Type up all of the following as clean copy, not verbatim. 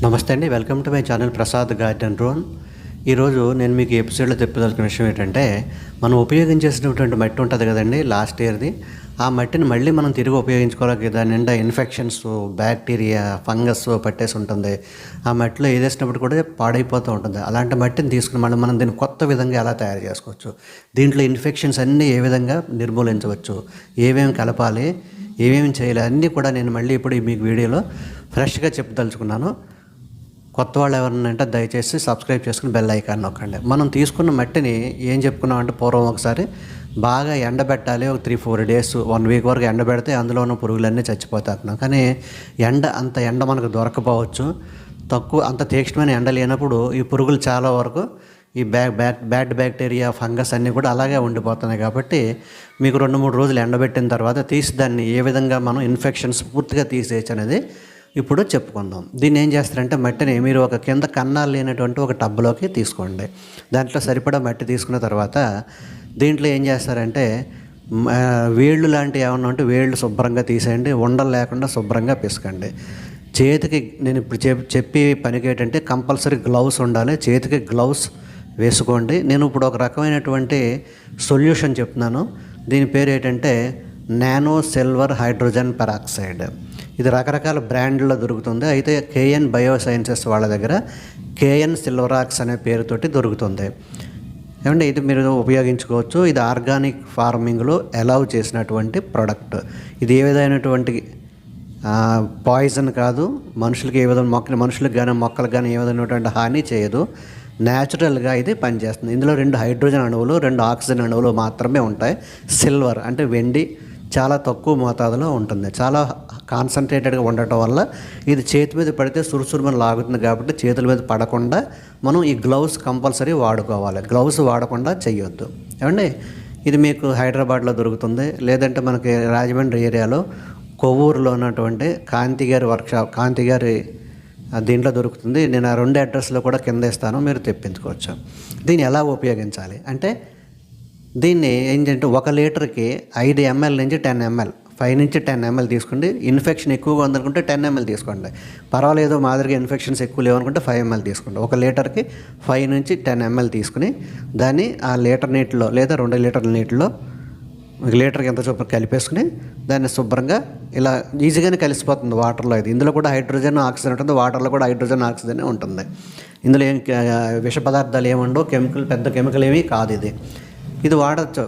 నమస్తే అండి, welcome to my channel Prasad garden drone. ఈరోజు నేను మీకు ఎపిసోడ్లో చెప్పదలుచుకున్న విషయం ఏంటంటే, మనం ఉపయోగించేసినటువంటి మట్టి ఉంటుంది కదండి లాస్ట్ ఇయర్ది. ఆ మట్టిని మళ్ళీ మనం తిరిగి ఉపయోగించుకోవాలి. దాని నిండా ఇన్ఫెక్షన్స్, బ్యాక్టీరియా, ఫంగస్ పట్టేసి ఉంటుంది. ఆ మట్టిలో ఏదేసినప్పుడు కూడా పాడైపోతూ ఉంటుంది. అలాంటి మట్టిని తీసుకుని మళ్ళీ మనం దీన్ని కొత్త విధంగా ఎలా తయారు చేసుకోవచ్చు, దీంట్లో ఇన్ఫెక్షన్స్ అన్నీ ఏ విధంగా నిర్మూలించవచ్చు, ఏమేమి కలపాలి, ఏమేమి చేయాలి అన్నీ కూడా నేను మళ్ళీ ఇప్పుడు మీకు వీడియోలో ఫ్రెష్గా చెప్పదలుచుకున్నాను. కొత్త వాళ్ళు ఎవరన్నా దయచేసి సబ్స్క్రైబ్ చేసుకుని బెల్ ఐకాన్ నొక్కండి. మనం తీసుకున్న మట్టిని ఏం చెప్పుకున్నామంటే, పూర్వం ఒకసారి బాగా ఎండబెట్టాలి. ఒక 3-4 డేస్, 1 వీక్ వరకు ఎండబెడితే అందులో ఉన్న పురుగులన్నీ చచ్చిపోతాయి. కానీ అంత ఎండ మనకు దొరకపోవచ్చు. అంత తీక్షణమైన ఎండ లేనప్పుడు ఈ పురుగులు చాలా వరకు ఈ బ్యాడ్ బ్యాక్టీరియా, ఫంగస్ అన్నీ కూడా అలాగే ఉండిపోతున్నాయి. కాబట్టి మీకు 2-3 రోజులు ఎండబెట్టిన తర్వాత తీసి దాన్ని ఏ విధంగా మనం ఇన్ఫెక్షన్స్ పూర్తిగా తీసేయచ్చు అనేది ఇప్పుడు చెప్పుకుందాం. దీన్ని ఏం చేస్తారంటే, మట్టిని మీరు ఒక కింద కన్నాలు లేనటువంటి ఒక టబ్లోకి తీసుకోండి. దాంట్లో సరిపడా మట్టి తీసుకున్న తర్వాత దీంట్లో ఏం చేస్తారంటే, వేళ్ళు లాంటివి ఏమన్నా ఉంటే వేళ్ళు శుభ్రంగా తీసేయండి. ఉండలు లేకుండా శుభ్రంగా పిసకండి. చేతికి నేను ఇప్పుడు చెప్పే పనికి ఏంటంటే, కంపల్సరీ గ్లౌస్ ఉండాలి. చేతికి గ్లౌస్ వేసుకోండి. నేను ఇప్పుడు ఒక రకమైనటువంటి సొల్యూషన్ చెప్తున్నాను. దీని పేరు ఏంటంటే నానో సిల్వర్ హైడ్రోజన్ పెరాక్సైడ్. ఇది రకరకాల బ్రాండ్లో దొరుకుతుంది. అయితే K.N.BIOSCIENCES వాళ్ళ దగ్గర KN సిల్వరాక్స్ అనే పేరుతోటి దొరుకుతుంది. ఏమంటే ఇది మీరు ఉపయోగించుకోవచ్చు. ఇది ఆర్గానిక్ ఫార్మింగ్లో అలౌ చేసినటువంటి ప్రోడక్ట్. ఇది ఏ విధమైనటువంటి పాయిజన్ కాదు. మనుషులకి ఏ విధంగా మనుషులకు కానీ మొక్కలకు కానీ ఏ విధమైనటువంటి హాని చేయదు. న్యాచురల్గా ఇది పనిచేస్తుంది. ఇందులో 2 హైడ్రోజన్ అణువులు, 2 ఆక్సిజన్ అణువులు మాత్రమే ఉంటాయి. సిల్వర్ అంటే వెండి చాలా తక్కువ మోతాదులో ఉంటుంది. చాలా కాన్సన్ట్రేటెడ్గా ఉండటం వల్ల ఇది చేతి మీద పడితే సురుసురుమని లాగుతుంది. కాబట్టి చేతుల మీద పడకుండా మనం ఈ గ్లౌస్ కంపల్సరీ వాడుకోవాలి. గ్లౌస్ వాడకుండా చేయొద్దు. ఏమండి ఇది మీకు హైదరాబాద్లో దొరుకుతుంది. లేదంటే మనకి రాజమండ్రి ఏరియాలో కొవ్వూరులో ఉన్నటువంటి కాంతి గారి దీంట్లో దొరుకుతుంది. నేను ఆ 2 అడ్రస్లో కూడా కింద ఇస్తాను, మీరు తెప్పించుకోవచ్చు. దీన్ని ఎలా ఉపయోగించాలి అంటే, దీన్ని ఏంటంటే 1 లీటర్కి 5 ml నుంచి 10 ml, 5 నుంచి 10 ml తీసుకోండి. ఇన్ఫెక్షన్ ఎక్కువగా ఉందనుకుంటే 10 ml తీసుకోండి. పర్వాలేదు మాదిరిగా ఇన్ఫెక్షన్స్ ఎక్కువ లేవనుకుంటే 5 ml తీసుకోండి. 1 లీటర్కి 5 నుంచి 10 ml తీసుకుని దాన్ని ఆ లీటర్ నీటిలో లేదా 2 లీటర్ల నీటిలో 1 లీటర్కి ఎంత చొప్పున కలిపేసుకుని దాన్ని శుభ్రంగా ఇలా ఈజీగానే కలిసిపోతుంది వాటర్లో. ఇందులో కూడా హైడ్రోజన్, ఆక్సిజన్ ఉంటుంది. వాటర్లో కూడా హైడ్రోజన్, ఆక్సిజన్ ఉంటుంది. ఇందులో ఏం విష పదార్థాలు ఏముండవు. పెద్ద కెమికల్ ఏమీ కాదు. ఇది వాడచ్చు.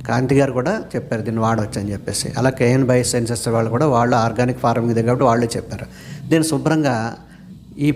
కాంతి గారు కూడా చెప్పారు దీన్ని వాడవచ్చు అని చెప్పేసి. అలా K.N.BIOSCIENCES వాళ్ళు ఆర్గానిక్ ఫార్మింగ్ దగ్గర కాబట్టి వాళ్ళు చెప్పారు. దీన్ని శుభ్రంగా ఈ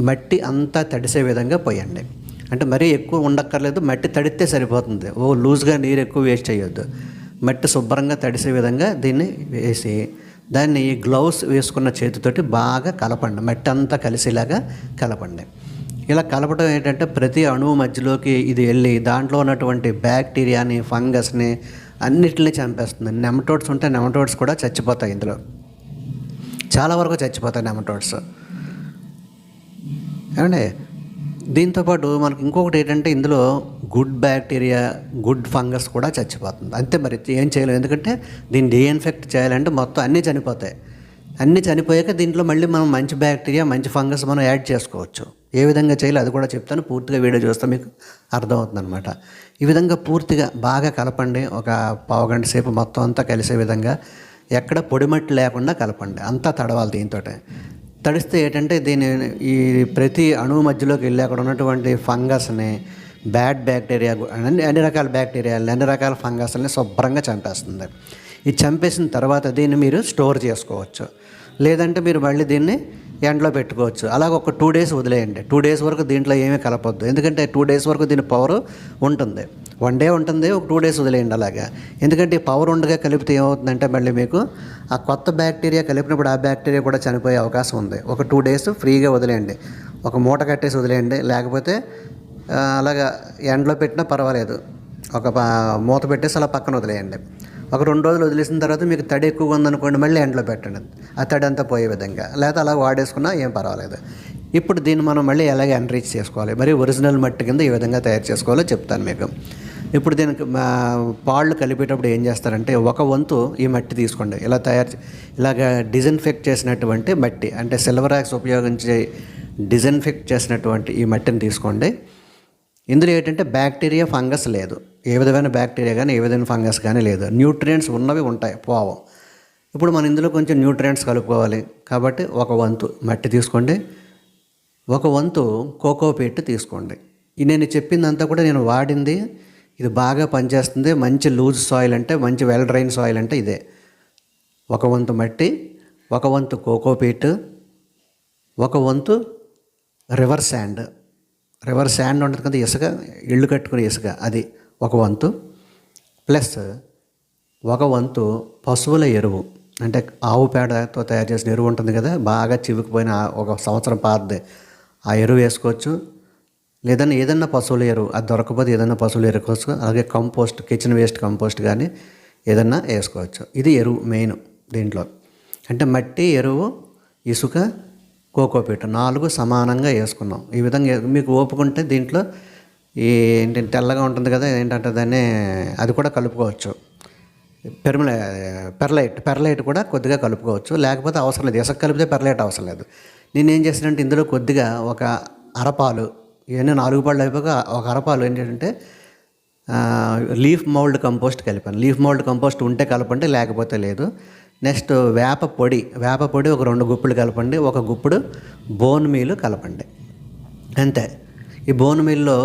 మట్టి అంతా తడిసే విధంగా పోయండి. అంటే మరీ ఎక్కువ ఉండక్కర్లేదు, మట్టి తడితే సరిపోతుంది. లూజ్గా నీరు ఎక్కువ వేస్ట్ చేయొద్దు. మట్టి శుభ్రంగా తడిసే విధంగా దీన్ని వేసి దాన్ని గ్లౌస్ వేసుకున్న చేతితోటి బాగా కలపండి. మట్టి అంతా కలిసేలాగా కలపండి. ఇలా కలపడం ఏంటంటే, ప్రతి అణువు మధ్యలోకి ఇది వెళ్ళి దాంట్లో ఉన్నటువంటి బ్యాక్టీరియాని, ఫంగస్ని అన్నిటిని చంపేస్తుంది. నెమటోడ్స్ ఉంటే నెమటోడ్స్ కూడా చచ్చిపోతాయి. ఇందులో చాలా వరకు చచ్చిపోతాయి నెమటోడ్స్. ఏమండి దీంతోపాటు మనకు ఇంకొకటి ఏంటంటే, ఇందులో గుడ్ బ్యాక్టీరియా, గుడ్ ఫంగస్ కూడా చచ్చిపోతుంది. అంతే, మరి ఏం చేయలేము. ఎందుకంటే దీన్ని డీఇన్ఫెక్ట్ చేయాలంటే మొత్తం అన్నీ చనిపోతాయి. అన్నీ చనిపోయాక దీంట్లో మళ్ళీ మనం మంచి బ్యాక్టీరియా, మంచి ఫంగస్ మనం యాడ్ చేసుకోవచ్చు. ఏ విధంగా చేయాలో అది కూడా చెప్తాను. పూర్తిగా వీడియో చూస్తే మీకు అర్థమవుతుంది అనమాట. ఈ విధంగా పూర్తిగా బాగా కలపండి. ఒక పావు గంట సేపు మొత్తం అంతా కలిసే విధంగా, ఎక్కడ పొడిమట్టి లేకుండా కలపండి. అంతా తడవాలి. దీంతో తడిస్తే ఏంటంటే ఈ ప్రతి అణువు మధ్యలోకి వెళ్ళి అక్కడ ఉన్నటువంటి ఫంగస్ని, బ్యాడ్ బ్యాక్టీరియా, అన్ని రకాల బ్యాక్టీరియాలని, అన్ని రకాల ఫంగస్ని శుభ్రంగా చంపేస్తుంది. ఇది చంపేసిన తర్వాత దీన్ని మీరు స్టోర్ చేసుకోవచ్చు. లేదంటే మీరు మళ్ళీ దీన్ని ఎండలో పెట్టుకోవచ్చు. అలాగ ఒక 2 డేస్ వదిలేయండి. 2 డేస్ వరకు దీంట్లో ఏమీ కలపొద్దు. ఎందుకంటే 2 డేస్ వరకు దీని పవర్ ఉంటుంది. 1 డే ఉంటుంది, ఒక 2 డేస్ వదిలేయండి అలాగా. ఎందుకంటే ఈ పవర్ ఉండగా కలిపితే ఏమవుతుందంటే, మళ్ళీ మీకు ఆ కొత్త బ్యాక్టీరియా కలిపినప్పుడు ఆ బ్యాక్టీరియా కూడా చనిపోయే అవకాశం ఉంది. ఒక 2 డేస్ ఫ్రీగా వదిలేయండి. ఒక మూట కట్టేసి వదిలేయండి. లేకపోతే అలాగా ఎండలో పెట్టినా పర్వాలేదు. ఒక మూత పెట్టేసి అలా పక్కన వదిలేయండి. ఒక 2 రోజులు వదిలేసిన తర్వాత మీకు తడి ఎక్కువగా ఉందనుకోండి, మళ్ళీ ఎండలో పెట్టండి. ఆ తడి అంతా పోయే విధంగా. లేకపోతే అలా వాడేసుకున్నా ఏం పర్వాలేదు. ఇప్పుడు దీన్ని మనం మళ్ళీ ఎలాగ ఎన్రిచ్ చేసుకోవాలి, మరి ఒరిజినల్ మట్టి కింద ఈ విధంగా తయారు చేసుకోవాలో చెప్తాను మీకు. ఇప్పుడు దీనికి పాళ్ళు కలిపేటప్పుడు ఏం చేస్తారంటే ఒక వంతు ఈ మట్టి తీసుకోండి. ఇలాగ డిజిన్ఫెక్ట్ చేసినటువంటి మట్టి, అంటే సిల్వరాక్స్ ఉపయోగించి డిజిన్ఫెక్ట్ చేసినటువంటి ఈ మట్టిని తీసుకోండి. ఇందులో ఏంటంటే బ్యాక్టీరియా, ఫంగస్ లేదు. ఏ విధమైన బ్యాక్టీరియా కానీ ఏ విధమైన ఫంగస్ కానీ లేదు. న్యూట్రియంట్స్ ఉన్నవి ఉంటాయి, పోవం. ఇప్పుడు మనం ఇందులో కొంచెం న్యూట్రియంట్స్ కలుపుకోవాలి కాబట్టి ఒక వంతు మట్టి తీసుకోండి, ఒక వంతు కోకోపీట్ తీసుకోండి. నేను చెప్పిందంతా కూడా నేను వాడింది, ఇది బాగా పనిచేస్తుంది. మంచి లూజ్ సాయిల్ అంటే, మంచి వెల్ డ్రైన్ సాయిల్ అంటే ఇదే. ఒక వంతు మట్టి, ఒక వంతు కోకోపీట్, ఒక వంతు రివర్ శాండ్ ఉంటుంది కదా, ఇసుక, ఇళ్ళు కట్టుకునే ఇసుక, అది ఒక వంతు, ప్లస్ ఒక వంతు పశువుల ఎరువు, అంటే ఆవు పేడతో తయారు చేసిన ఎరువు ఉంటుంది కదా, బాగా చివుకుపోయిన ఒక సంవత్సరం పాతది, ఆ ఎరువు వేసుకోవచ్చు. లేదన్నా ఏదన్నా పశువుల ఎరువు, అది దొరకకపోతే ఏదన్నా పశువుల ఎరువు వేసుకోవచ్చు. అలాగే కంపోస్ట్, కిచెన్ వేస్ట్ కంపోస్ట్ కానీ ఏదన్నా వేసుకోవచ్చు. ఇది ఎరువు మెయిన్ దీంట్లో. అంటే మట్టి, ఎరువు, ఇసుక, కోకోపీట్ 4 సమానంగా వేసుకున్నాం. ఈ విధంగా మీకు ఓపుకుంటే దీంట్లో ఈ ఏంటి తెల్లగా ఉంటుంది కదా, ఏంటంటే దాన్ని అది కూడా కలుపుకోవచ్చు. పెర్లైట్ కూడా కొద్దిగా కలుపుకోవచ్చు, లేకపోతే అవసరం లేదు. ఇసుక కలిపితే పెర్లైట్ అవసరం లేదు. నేనేం చేసానంటే ఇందులో కొద్దిగా ఒక అరపాలు, ఇవన్నీ 4 పాళ్ళు అయిపోక ఒక అరపాలు ఏంటంటే లీఫ్ మౌల్డ్ కంపోస్ట్ కలిపాను. లీఫ్ మౌల్డ్ కంపోస్ట్ ఉంటే కలపండి, లేకపోతే లేదు. నెక్స్ట్ వేప పొడి ఒక 2 గుప్పులు కలపండి. ఒక గుప్పుడు బోన్ మీల్ కలపండి, అంతే. ఈ బోన్ మీల్లో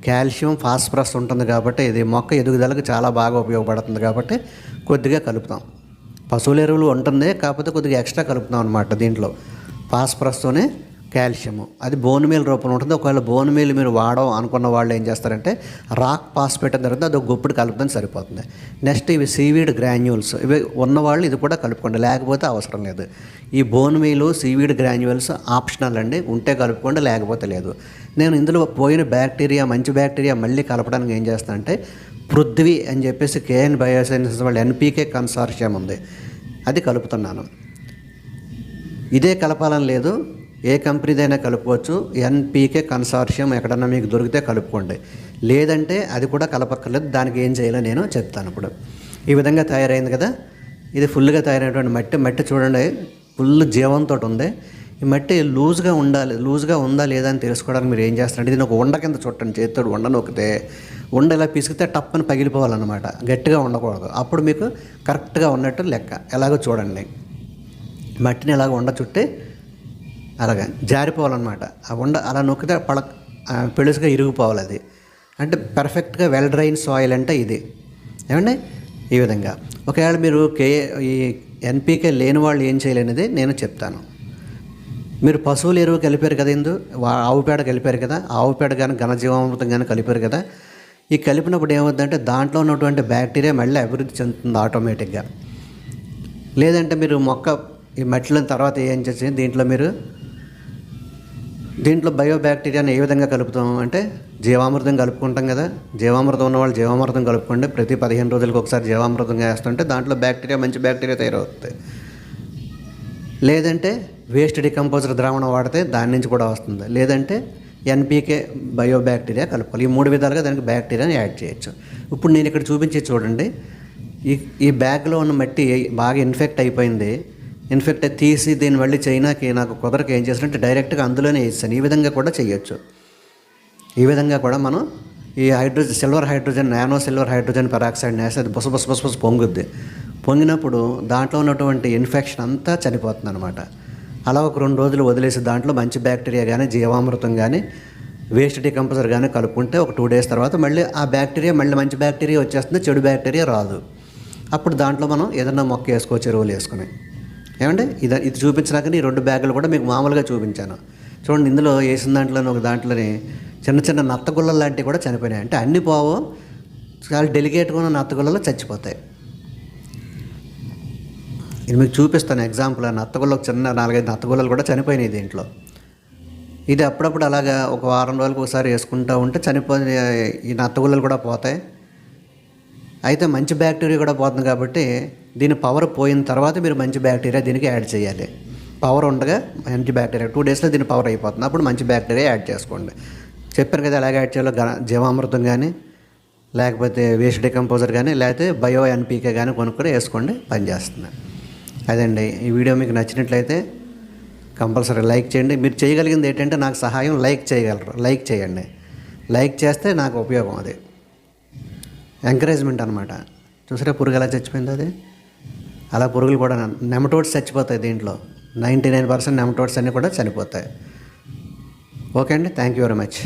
కాల్షియం, ఫాస్ఫరస్ ఉంటుంది కాబట్టి ఇది మొక్క ఎదుగుదలకు చాలా బాగా ఉపయోగపడుతుంది కాబట్టి కొద్దిగా కలుపుతాం. పశువుల ఎరువులు ఉంటుంది, కాకపోతే కొద్దిగా ఎక్స్ట్రా కలుపుతాం అనమాట. దీంట్లో ఫాస్ఫరస్తోనే కాల్షియము, అది బోన్ మీల్ రూపంలో ఉంటుంది. ఒకవేళ బోన్ మీల్ మీరు వాడడం అనుకున్న వాళ్ళు ఏం చేస్తారంటే రాక్ పాస్పేట్ జరుగుతుంది, అది ఒక గుప్పుడు కలుపుతుంది, సరిపోతుంది. నెక్స్ట్ ఇవి సీవీడ్ గ్రాన్యూల్స్, ఇవి ఉన్నవాళ్ళు ఇది కూడా కలుపుకోండి, లేకపోతే అవసరం లేదు. ఈ బోన్ మీలు, సీవీడ్ గ్రాన్యూల్స్ ఆప్షనల్ అండి, ఉంటే కలుపుకోండి, లేకపోతే లేదు. నేను ఇందులో పోయిన బ్యాక్టీరియా, మంచి బ్యాక్టీరియా మళ్ళీ కలపడానికి ఏం చేస్తానంటే పృథ్వీ అని చెప్పేసి K.N.BIOSCIENCES వాళ్ళ NPK కన్సార్షియం ఉంది, అది కలుపుతున్నాను. ఇదే కలపాలని లేదు, ఏ కంపెనీదైనా కలుపుకోవచ్చు. NPK కన్సార్షియం ఎక్కడన్నా మీకు దొరికితే కలుపుకోండి, లేదంటే అది కూడా కలపక్కర్లేదు. దానికి ఏం చేయాలో నేను చెప్తాను. ఇప్పుడు ఈ విధంగా తయారైంది కదా, ఇది ఫుల్గా తయారైనటువంటి మట్టి చూడండి, ఫుల్ జీవంతో ఉంది. ఈ మట్టి లూజ్గా ఉందా లేదా అని తెలుసుకోవడానికి మీరు ఏం చేస్తారంటే దీన్ని ఒక ఉండ కింద చుట్టండి, చేతితో ఉండ నొక్కితే ఉండ ఇలా పిసికితే టప్పని పగిలిపోవాలన్నమాట, గట్టిగా ఉండకూడదు. అప్పుడు మీకు కరెక్ట్గా ఉన్నట్టు లెక్క. ఎలాగో చూడండి, మట్టిని ఎలాగ ఉండ చుట్టి అలాగా జారిపోవాలన్నమాట. ఆ ఉండ అలా నొక్కితే పెళుసుగా ఇరిగిపోవాలి. అది అంటే పర్ఫెక్ట్గా వెల్ డ్రైన్ సాయిల్ అంటే ఇది. ఏమండి, ఈ విధంగా. ఒకవేళ మీరు ఈ NPK లేని వాళ్ళు ఏం చేయలేనిది నేను చెప్తాను. మీరు పశువుల ఎరువు కలిపారు కదా, ఆవు పేడ కలిపారు కదా, ఆవు పేడ కానీ ఘనజీవామృతం కానీ కలిపారు కదా, ఈ కలిపినప్పుడు ఏమవుతుందంటే దాంట్లో ఉన్నటువంటి బ్యాక్టీరియా మళ్ళీ అభివృద్ధి చెందుతుంది ఆటోమేటిక్గా. లేదంటే మీరు మొక్క ఈ మట్టిలో తర్వాత ఏం చేసి దీంట్లో బయో బ్యాక్టీరియాని ఏ విధంగా కలుపుతాం అంటే జీవామృతం కలుపుకుంటాం కదా, జీవామృతం ఉన్నవాళ్ళు జీవామృతం కలుపుకోండి. ప్రతి 15 రోజులకు ఒకసారి జీవామృతంగా వేస్తుంటే దాంట్లో బ్యాక్టీరియా, మంచి బ్యాక్టీరియా తయారవుతుంది. లేదంటే వేస్ట్ డికంపోజర్ ద్రావణం వాడితే దాని నుంచి కూడా వస్తుంది. లేదంటే NPK బయో బ్యాక్టీరియా కలుపుకోవాలి. ఈ 3 విధాలుగా దానికి బ్యాక్టీరియాని యాడ్ చేయొచ్చు. ఇప్పుడు నేను ఇక్కడ చూపించి చూడండి, ఈ బ్యాగ్లో ఉన్న మట్టి బాగా ఇన్ఫెక్ట్ తీసి దీన్ని మళ్ళీ చైనాకి నాకు కుదరక ఏం చేసినట్టు డైరెక్ట్గా అందులోనే వేస్తాను. ఈ విధంగా కూడా చేయొచ్చు. ఈ విధంగా కూడా మనం ఈ silver hydrogen, nano silver hydrogen peroxide వేస్తే అది బుస పొంగుద్ది. పొంగినప్పుడు దాంట్లో ఉన్నటువంటి ఇన్ఫెక్షన్ అంతా చనిపోతుంది అనమాట. అలా ఒక 2 రోజులు వదిలేసి దాంట్లో మంచి బ్యాక్టీరియా కానీ, జీవామృతం కానీ, వేస్ట్ డికంపోజర్ కానీ కలుపుకుంటే ఒక 2 డేస్ తర్వాత మళ్ళీ ఆ బ్యాక్టీరియా మంచి బ్యాక్టీరియా వచ్చేస్తుంది, చెడు బ్యాక్టీరియా రాదు. అప్పుడు దాంట్లో మనం ఏదన్నా మొక్క వేసుకోవచ్చు, ఎరువులు వేసుకుని. ఏమంటే ఇది చూపించినాక ఈ 2 బ్యాగులు కూడా మీకు మామూలుగా చూపించాను చూడండి. ఇందులో వేసిన దాంట్లోనే ఒక దాంట్లోనే చిన్న నత్తగుల్లలు లాంటివి కూడా చనిపోయినాయి. అంటే అన్ని పోవు, చాలా డెలికేట్గా ఉన్న నత్తగుల్లలు చచ్చిపోతాయి. ఇది మీకు చూపిస్తాను ఎగ్జాంపుల్. నత్తగుల్లకు చిన్న 4-5 నత్తగుల్లలు కూడా చనిపోయినాయి దీంట్లో. ఇది అప్పుడప్పుడు అలాగా ఒక వారం రోజులకు ఒకసారి వేసుకుంటూ ఉంటే చనిపోయిన ఈ నత్తగుల్లలు కూడా పోతాయి. అయితే మంచి బ్యాక్టీరియా కూడా పోతుంది కాబట్టి దీని పవర్ పోయిన తర్వాత మీరు మంచి బ్యాక్టీరియా దీనికి యాడ్ చేయాలి. పవర్ ఉండగా మంచి బ్యాక్టీరియా 2 డేస్లో దీని పవర్ అయిపోతుంది, అప్పుడు మంచి బ్యాక్టీరియా యాడ్ చేసుకోండి. చెప్పాను కదా ఎలాగ యాడ్ చేయాలో. జీవామృతం కానీ, లేకపోతే వేస్ట్ డికంపోజర్ కానీ లేకపోతే బయో ఎన్పీకే కానీ కొనుక్కొని వేసుకోండి, పనిచేస్తుంది. అదండి, ఈ వీడియో మీకు నచ్చినట్లయితే కంపల్సరీ లైక్ చేయండి. మీరు చేయగలిగింది ఏంటంటే నాకు సహాయం, లైక్ చేయగలరు, లైక్ చేయండి. లైక్ చేస్తే నాకు ఉపయోగం, అది ఎంకరేజ్మెంట్ అనమాట. చూసారా పురుగు ఎలా చచ్చిపోయింది అది. అలా పురుగులు కూడా నెమటోడ్స్ చచ్చిపోతాయి దీంట్లో. 99% నెమటోడ్స్ అన్నీ కూడా చనిపోతాయి. ఓకే అండి, థ్యాంక్ యూ వెరీ మచ్.